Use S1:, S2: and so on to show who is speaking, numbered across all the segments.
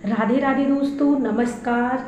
S1: राधे राधे दोस्तों, नमस्कार।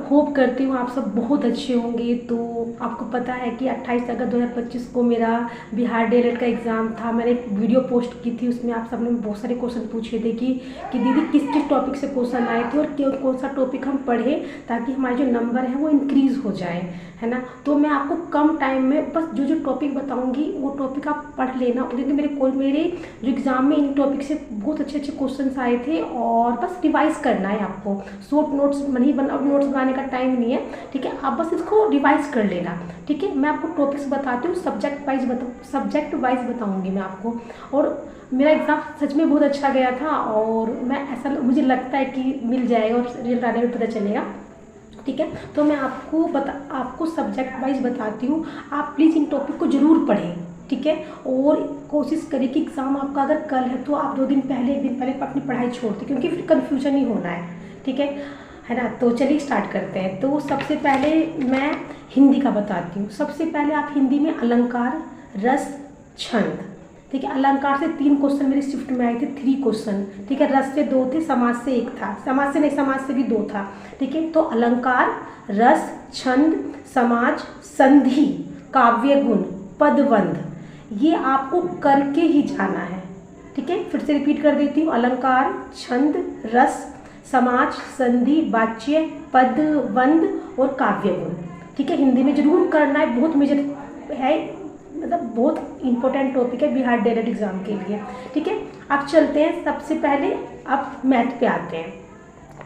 S1: होप करती हूँ आप सब बहुत अच्छे होंगे। तो आपको पता है कि 28 अगस्त 2025 को मेरा बिहार डीएलएड का एग्ज़ाम था। मैंने एक वीडियो पोस्ट की थी, उसमें आप सबने बहुत सारे क्वेश्चन पूछे थे कि दीदी किस किस टॉपिक से क्वेश्चन आए थे और कौन सा टॉपिक हम पढ़ें ताकि हमारे जो नंबर हैं वो इंक्रीज़ हो जाए, है ना। तो मैं आपको कम टाइम में बस जो जो टॉपिक बताऊंगी वो टॉपिक आप पढ़ लेना, क्योंकि मेरे जो एग्ज़ाम में इन टॉपिक से बहुत अच्छे अच्छे क्वेश्चंस आए थे और बस रिवाइज़ करना है आपको। शॉर्ट नोट्स नहीं अब नोट्स बनाने का टाइम नहीं है, ठीक है। आप बस इसको रिवाइज़ कर लेना, ठीक है। मैं आपको टॉपिक्स बताती हूँ, सब्जेक्ट वाइज बताऊँगी मैं आपको। और मेरा एग्ज़ाम सच में बहुत अच्छा गया था और मुझे लगता है कि मिल जाएगा और रिजल्ट आने में पता चलेगा, ठीक है। तो मैं आपको सब्जेक्ट वाइज बताती हूँ। आप प्लीज़ इन टॉपिक को ज़रूर पढ़ें, ठीक है। और कोशिश करें कि एग्ज़ाम आपका अगर कल है तो आप 2 दिन पहले 1 दिन पहले अपनी पढ़ाई छोड़ दें, क्योंकि फिर कन्फ्यूजन ही होना है, ठीक है ना। तो चलिए स्टार्ट करते हैं। तो सबसे पहले मैं हिंदी का बताती हूँ। सबसे पहले आप हिंदी में अलंकार, रस, छंद, ठीक है। अलंकार से 3 क्वेश्चन मेरे शिफ्ट में आए थे, 3 क्वेश्चन, ठीक है। रस से 2 थे, समाज से 1 था, समाज से भी 2 था, ठीक है। तो अलंकार, रस, छंद, समाज, संधि, काव्य गुण, पदबंध, ये आपको करके ही जाना है, ठीक है। फिर से रिपीट कर देती हूँ। अलंकार, छंद, रस, समाज, संधि, वाच्य, पदबंध और काव्य गुण, ठीक है। हिंदी में जरूर करना है, बहुत मेजर है, मतलब बहुत इंपॉर्टेंट टॉपिक है बिहार डीएलएड एग्जाम के लिए, ठीक है। अब चलते हैं, सबसे पहले अब मैथ पे आते हैं।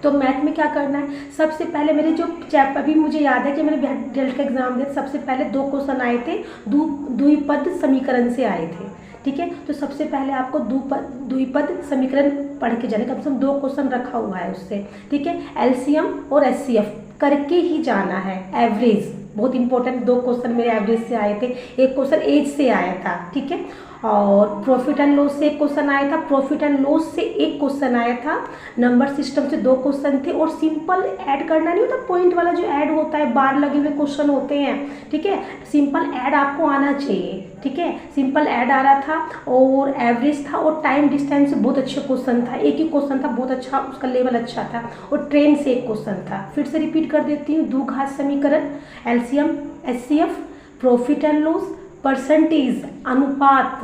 S1: तो मैथ में क्या करना है, सबसे पहले मेरे जो चैप्टर, अभी मुझे याद है कि मैंने बिहार डीएलएड का एग्जाम दिया, सबसे पहले 2 क्वेश्चन आए थे द्विपद समीकरण से आए थे, ठीक है। तो सबसे पहले आपको द्विपद समीकरण पढ़ के जाने, कम से कम 2 क्वेश्चन रखा हुआ है उससे, ठीक है। एलसीएम और एचसीएफ करके ही जाना है। एवरेज बहुत इंपॉर्टेंट, 2 क्वेश्चन मेरे एवरेज से आए थे, 1 क्वेश्चन एज से आया था, ठीक है। और प्रॉफिट एंड लॉस से 1 क्वेश्चन आया था, प्रॉफिट एंड लॉस से 1 क्वेश्चन आया था, नंबर सिस्टम से 2 क्वेश्चन थे, और सिंपल ऐड करना नहीं होता, पॉइंट वाला जो ऐड होता है, बार लगे हुए क्वेश्चन होते हैं, ठीक है। सिंपल ऐड आपको आना चाहिए, ठीक है। सिंपल ऐड आ रहा था और एवरेज था, और टाइम डिस्टेंस से बहुत अच्छा क्वेश्चन था, एक ही क्वेश्चन था, बहुत अच्छा, उसका लेवल अच्छा था, और ट्रेन से 1 क्वेश्चन था। फिर से रिपीट कर देती हूँ। द्विघात समीकरण, LCM, HCF, profit and loss, percentage, अनुपात,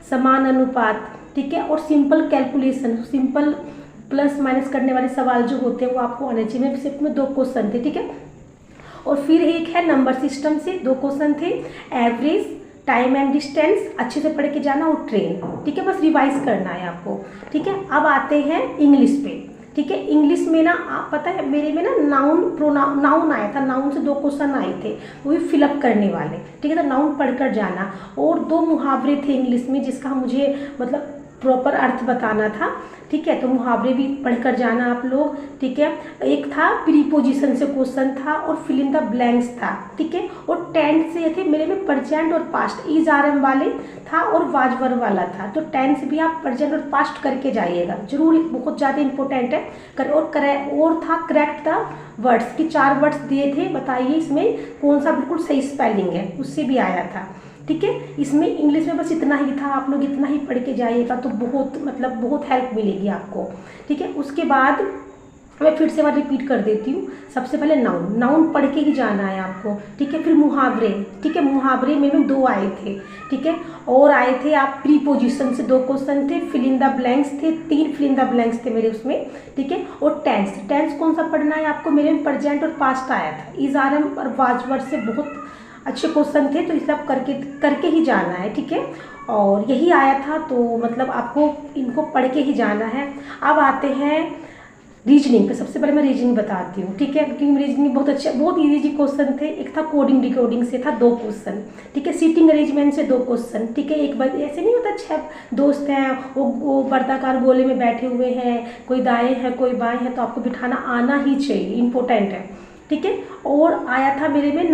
S1: समान अनुपात, ठीक है। और simple calculation, simple plus minus करने वाले सवाल जो होते हैं वो आपको आने चाहिए। सिर्फ में 2 क्वेश्चन थे, ठीक है। और फिर एक है नंबर सिस्टम से 2 क्वेश्चन थे, एवरेज, टाइम एंड डिस्टेंस, अच्छे से पढ़ के जाना, और ट्रेन, ठीक है। बस रिवाइज करना है आपको, ठीक है। अब आते हैं इंग्लिश पे, ठीक है। इंग्लिश में ना आप पता है मेरे में ना नाउन आया था, नाउन से 2 क्वेश्चन आए थे, वो भी फिलअप करने वाले, ठीक है। तो नाउन पढ़कर जाना, और 2 मुहावरे थे इंग्लिश में जिसका मुझे मतलब प्रॉपर अर्थ बताना था, ठीक है। तो मुहावरे भी पढ़कर जाना आप लोग, ठीक है। एक था प्रीपोजिशन से क्वेश्चन था, और फिल इन द ब्लैंक्स था, ठीक है। और टेंस से थे मेरे में प्रेजेंट और पास्ट, इज आर एम वाले था, और वाजवर वाला था। तो टेंस भी आप प्रेजेंट और पास्ट करके जाइएगा जरूर, बहुत ज़्यादा इंपॉर्टेंट है। और था करेक्ट द वर्ड्स की 4 वर्ड्स दिए थे, बताइए इसमें कौन सा बिल्कुल सही स्पेलिंग है, उससे भी आया था, ठीक है। इसमें इंग्लिश में बस इतना ही था, आप लोग इतना ही पढ़ के जाइएगा तो बहुत हेल्प मिलेगी आपको, ठीक है। उसके बाद मैं फिर से बार रिपीट कर देती हूँ। सबसे पहले नाउन पढ़ के ही जाना है आपको, ठीक है। फिर मुहावरे, ठीक है। मुहावरे में 2 आए थे, ठीक है। और आए थे आप प्रीपोजिशन से 2 क्वेश्चन थे, फिल इन द ब्लैंक्स थे, 3 फिल इन द ब्लैंक्स थे मेरे उसमें, ठीक है। और टेंस कौन सा पढ़ना है आपको, मेरे में प्रेजेंट और पास्ट आया था, इज आर एम और वाजवर से बहुत अच्छे क्वेश्चन थे, तो इसलिए आप करके ही जाना है, ठीक है। और यही आया था, तो मतलब आपको इनको पढ़ के ही जाना है। अब आते हैं रीजनिंग पे। सबसे पहले मैं रीजनिंग बताती हूँ, ठीक है, क्योंकि रीजनिंग बहुत अच्छा, बहुत इजी क्वेश्चन थे। एक था कोडिंग डिकोडिंग से था 2 क्वेश्चन, ठीक है। सीटिंग अरेंजमेंट से 2 क्वेश्चन, ठीक है। एक बार ऐसे नहीं होता 6 दोस्त हैं, वो वर्ताकार गोले में बैठे हुए हैं, कोई दाएं है कोई बाएं है, तो आपको बिठाना आना ही चाहिए, इंपॉर्टेंट है, ठीक है। और आया था मेरे में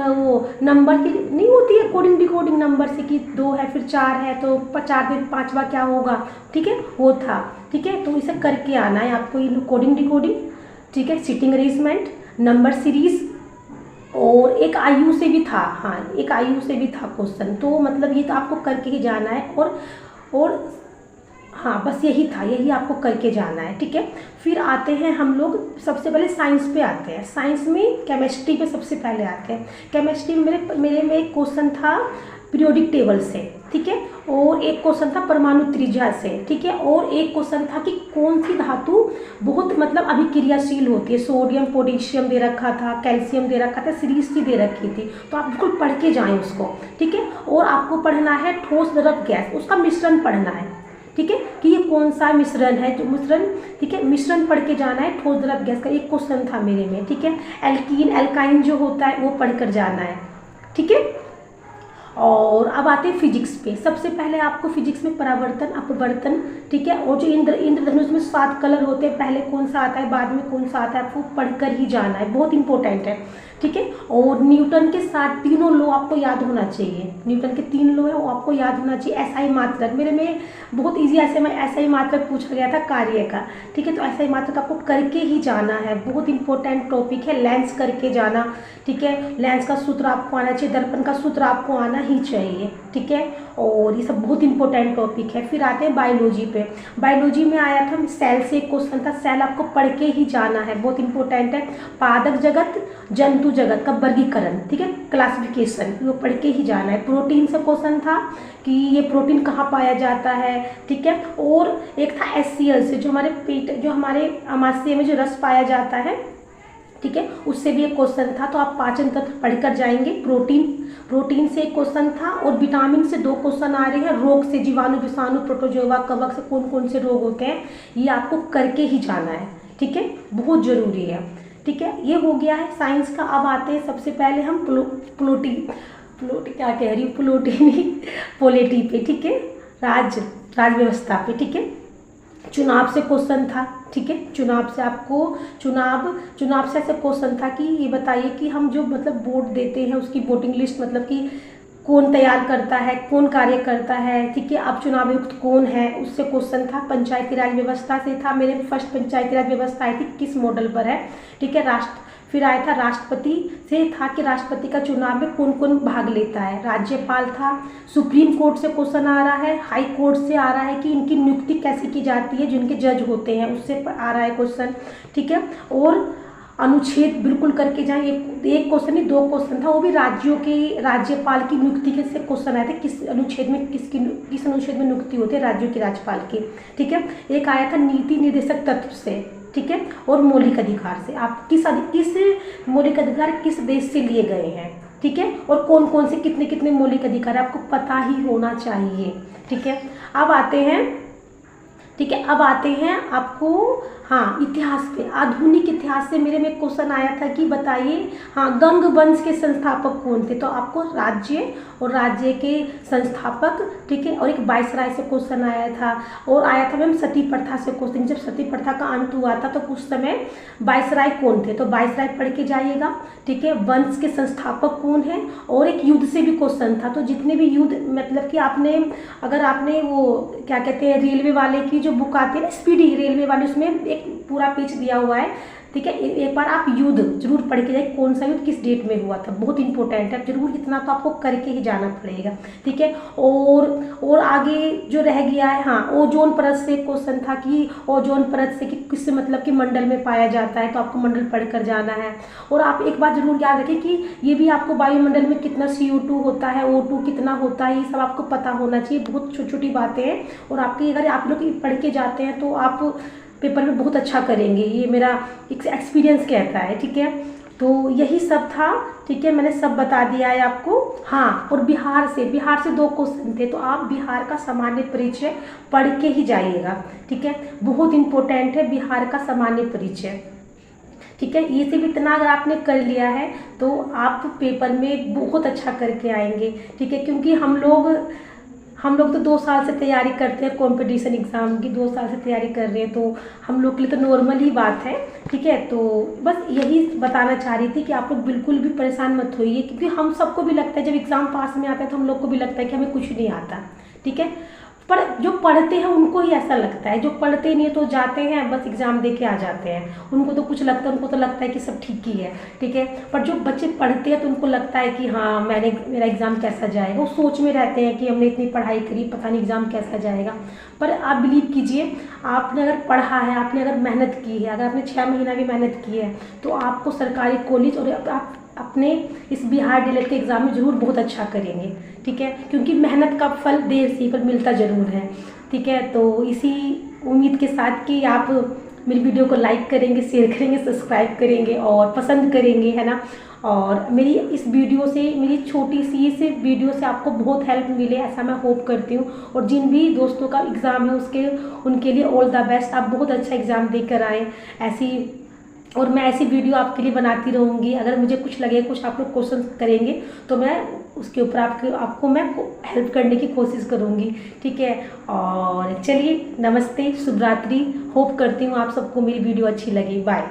S1: वो नंबर की नहीं होती है कोडिंग डिकोडिंग नंबर से, कि 2 है फिर 4 है, तो 4 में 5वां क्या होगा, ठीक है, वो था, ठीक है। तो इसे करके आना है आपको, ये कोडिंग डिकोडिंग, ठीक है। सिटिंग अरेंजमेंट, नंबर सीरीज, और एक आयु से भी था, हाँ एक आयु से भी था क्वेश्चन, तो मतलब ये तो आपको करके ही जाना है। और हाँ बस यही था, यही आपको करके जाना है, ठीक है। फिर आते हैं हम लोग सबसे पहले साइंस पे आते हैं। साइंस में केमिस्ट्री पे सबसे पहले आते हैं। केमिस्ट्री में मेरे में एक क्वेश्चन था पीरियोडिक टेबल से, ठीक है, और एक क्वेश्चन था परमाणु त्रिज्या से, ठीक है, और एक क्वेश्चन था कि कौन सी धातु बहुत मतलब अभिक्रियाशील होती है। सोडियम पोटेशियम दे रखा था, कैल्शियम दे रखा था, सीरीज सी दे रखी थी, तो आप बिल्कुल पढ़ के जाएं उसको, ठीक है। और आपको पढ़ना है ठोस द्रव गैस, उसका मिश्रण पढ़ना है, ठीक है, कि ये कौन सा मिश्रण है, जो मिश्रण, ठीक है, मिश्रण पढ़ के जाना है ठोस द्रव गैस का। एक क्वेश्चन था मेरे में, ठीक है। एल्कीन एल्काइन जो होता है वो पढ़ कर जाना है, ठीक है। और अब आते हैं फिजिक्स पे। सबसे पहले आपको फिजिक्स में परावर्तन अपवर्तन, ठीक है, और जो इंद्रधनुष में 7 कलर होते हैं, पहले कौन सा आता है बाद में कौन सा आता है, आपको पढ़कर ही जाना है, बहुत इंपॉर्टेंट है, ठीक है। और न्यूटन के 7 तीनों लॉ आपको याद होना चाहिए। न्यूटन के 3 लॉ है वो आपको याद होना चाहिए। एसआई मात्रक, मेरे में बहुत ईजी एसआई मात्रक पूछा गया था कार्य का, ठीक है, तो एसआई मात्रक आपको करके ही जाना है, बहुत इंपॉर्टेंट टॉपिक है। लेंस करके जाना, ठीक है, लेंस का सूत्र आपको आना चाहिए, दर्पण का सूत्र आपको आना ही चाहिए, ठीक है। और ये सब बहुत इंपॉर्टेंट टॉपिक है। फिर आते हैं बायोलॉजी पे। बायोलॉजी में आया था सेल से एक क्वेश्चन था, सेल आपको पढ़ के ही जाना है, बहुत इंपॉर्टेंट है। पादप जगत जंतु जगत का वर्गीकरण, ठीक है, क्लासिफिकेशन, वो पढ़ के ही जाना है। प्रोटीन से क्वेश्चन था कि ये प्रोटीन कहाँ पाया जाता है, ठीक है। और एक था HCl से, जो हमारे पेट, जो हमारे आमाशय में जो रस पाया जाता है, ठीक है, उससे भी एक क्वेश्चन था। तो आप पाचन तंत्र पढ़कर जाएंगे। प्रोटीन से एक क्वेश्चन था, और विटामिन से 2 क्वेश्चन आ रहे हैं। रोग से जीवाणु विषाणु प्रोटोजोआ कवक से कौन कौन से रोग होते हैं, ये आपको करके ही जाना है, ठीक है, बहुत जरूरी है, ठीक है। ये हो गया है साइंस का। अब आते हैं सबसे पहले हम पॉलिटी पे, ठीक है, राज व्यवस्था पे, ठीक है। चुनाव से क्वेश्चन था, ठीक है, चुनाव से ऐसे क्वेश्चन था कि ये बताइए कि हम जो मतलब वोट देते हैं उसकी वोटिंग लिस्ट, मतलब कि कौन तैयार करता है, कौन कार्य करता है, ठीक है। अब चुनाव आयुक्त कौन है, उससे क्वेश्चन था। पंचायती राज व्यवस्था से था, मेरे फर्स्ट पंचायती राज व्यवस्था आई थी किस मॉडल पर है, ठीक है। फिर आया था राष्ट्रपति से था कि राष्ट्रपति का चुनाव में कौन कौन भाग लेता है। राज्यपाल था। सुप्रीम कोर्ट से क्वेश्चन आ रहा है। हाई कोर्ट से आ रहा है कि इनकी नियुक्ति कैसे की जाती है, जिनके जज होते हैं, उससे आ रहा है क्वेश्चन, ठीक है। और अनुच्छेद बिल्कुल करके जाएं। एक क्वेश्चन नहीं 2 क्वेश्चन था, वो भी राज्यों के राज्यपाल की नियुक्ति के से क्वेश्चन आए थे, किस अनुच्छेद में किस अनुच्छेद में नियुक्ति होती है राज्यों के राज्यपाल की, ठीक है। एक आया था नीति निर्देशक तत्व से, ठीक है, और मौलिक अधिकार से। आप किस मौलिक अधिकार किस देश से लिए गए हैं, ठीक है, और कौन कौन से कितने कितने मौलिक अधिकार आपको पता ही होना चाहिए, ठीक है। अब आते हैं, ठीक है, अब आते हैं आपको, हाँ, इतिहास पे। आधुनिक इतिहास से मेरे में क्वेश्चन आया था कि बताइए, हाँ, गंग वंश के संस्थापक कौन थे, तो आपको राज्य और राज्य के संस्थापक, ठीक है, और एक वायसराय से क्वेश्चन आया था। और आया था मैम सती प्रथा से क्वेश्चन, जब सती प्रथा का अंत हुआ था तो उस समय वायसराय कौन थे, तो वायसराय पढ़ के जाइएगा, ठीक है। वंश के संस्थापक कौन है, और एक युद्ध से भी क्वेश्चन था। तो जितने भी युद्ध, मतलब कि अगर आपने वो क्या कहते हैं रेलवे वाले की जो बुक आती है ना, स्पीडी रेलवे वाली, उसमें एक पूरा पेज दिया हुआ है, ठीक है। एक बार आप युद्ध जरूर पढ़ के जाइए, कौन सा युद्ध किस डेट में हुआ था, बहुत इंपॉर्टेंट है, जरूर इतना तो आपको करके ही जाना पड़ेगा, ठीक है। और आगे जो रह गया है, हाँ, ओजोन परत से क्वेश्चन था कि ओजोन परत से कि किस मतलब कि मंडल में पाया जाता है, तो आपको मंडल पढ़ कर जाना है। और आप एक बात जरूर याद रखें कि ये भी आपको वायुमंडल में कितना CO2 होता है, O2 कितना होता है, ये सब आपको पता होना चाहिए, बहुत छोटी छोटी बातें हैं। और आपकी अगर आप लोग पढ़ के जाते हैं तो आप पेपर में बहुत अच्छा करेंगे, ये मेरा एक एक्सपीरियंस कहता है, ठीक है। तो यही सब था, ठीक है, मैंने सब बता दिया है आपको। हाँ, और बिहार से 2 क्वेश्चन थे, तो आप बिहार का सामान्य परिचय पढ़ के ही जाइएगा, ठीक है, बहुत इंपॉर्टेंट है बिहार का सामान्य परिचय, ठीक है। ये सब इतना अगर आपने कर लिया है तो आप पेपर में बहुत अच्छा करके आएंगे, ठीक है। क्योंकि हम लोग तो 2 साल से तैयारी करते हैं, कंपटीशन एग्ज़ाम की 2 साल से तैयारी कर रहे हैं, तो हम लोग के लिए तो नॉर्मल ही बात है, ठीक है। तो बस यही बताना चाह रही थी कि आप लोग बिल्कुल भी परेशान मत होइए, क्योंकि हम सबको भी लगता है जब एग्ज़ाम पास में आता है तो हम लोग को भी लगता है कि हमें कुछ नहीं आता, ठीक है। पर जो पढ़ते हैं उनको ही ऐसा लगता है, जो पढ़ते नहीं तो जाते हैं बस एग्ज़ाम दे के आ जाते हैं, उनको तो कुछ लगता है, उनको तो लगता है कि सब ठीक ही है, ठीक है। पर जो बच्चे पढ़ते हैं तो उनको लगता है कि हाँ मेरा एग्ज़ाम कैसा जाएगा, वो सोच में रहते हैं कि हमने इतनी पढ़ाई करी, पता नहीं एग्ज़ाम कैसा जाएगा। पर आप बिलीव कीजिए, आपने अगर पढ़ा है, आपने अगर मेहनत की है, अगर आपने 6 महीना भी मेहनत की है, तो आपको सरकारी कॉलेज और आप अपने इस बिहार डीएलएड के एग्ज़ाम में ज़रूर बहुत अच्छा करेंगे, ठीक है। क्योंकि मेहनत का फल देर से पर मिलता ज़रूर है, ठीक है। तो इसी उम्मीद के साथ कि आप मेरी वीडियो को लाइक करेंगे, शेयर करेंगे, सब्सक्राइब करेंगे और पसंद करेंगे, है ना। और मेरी इस वीडियो से, मेरी छोटी सी इस वीडियो से आपको बहुत हेल्प मिले, ऐसा मैं होप करती हूँ। और जिन भी दोस्तों का एग्ज़ाम है उनके लिए ऑल द बेस्ट। आप बहुत अच्छा एग्ज़ाम देकर आएँ और मैं ऐसी वीडियो आपके लिए बनाती रहूँगी। अगर मुझे कुछ लगे, कुछ आप लोग क्वेश्चन करेंगे तो मैं उसके ऊपर आपको मैं हेल्प करने की कोशिश करूँगी, ठीक है। और चलिए, नमस्ते, शुभ रात्रि। होप करती हूँ आप सबको मेरी वीडियो अच्छी लगी। बाय।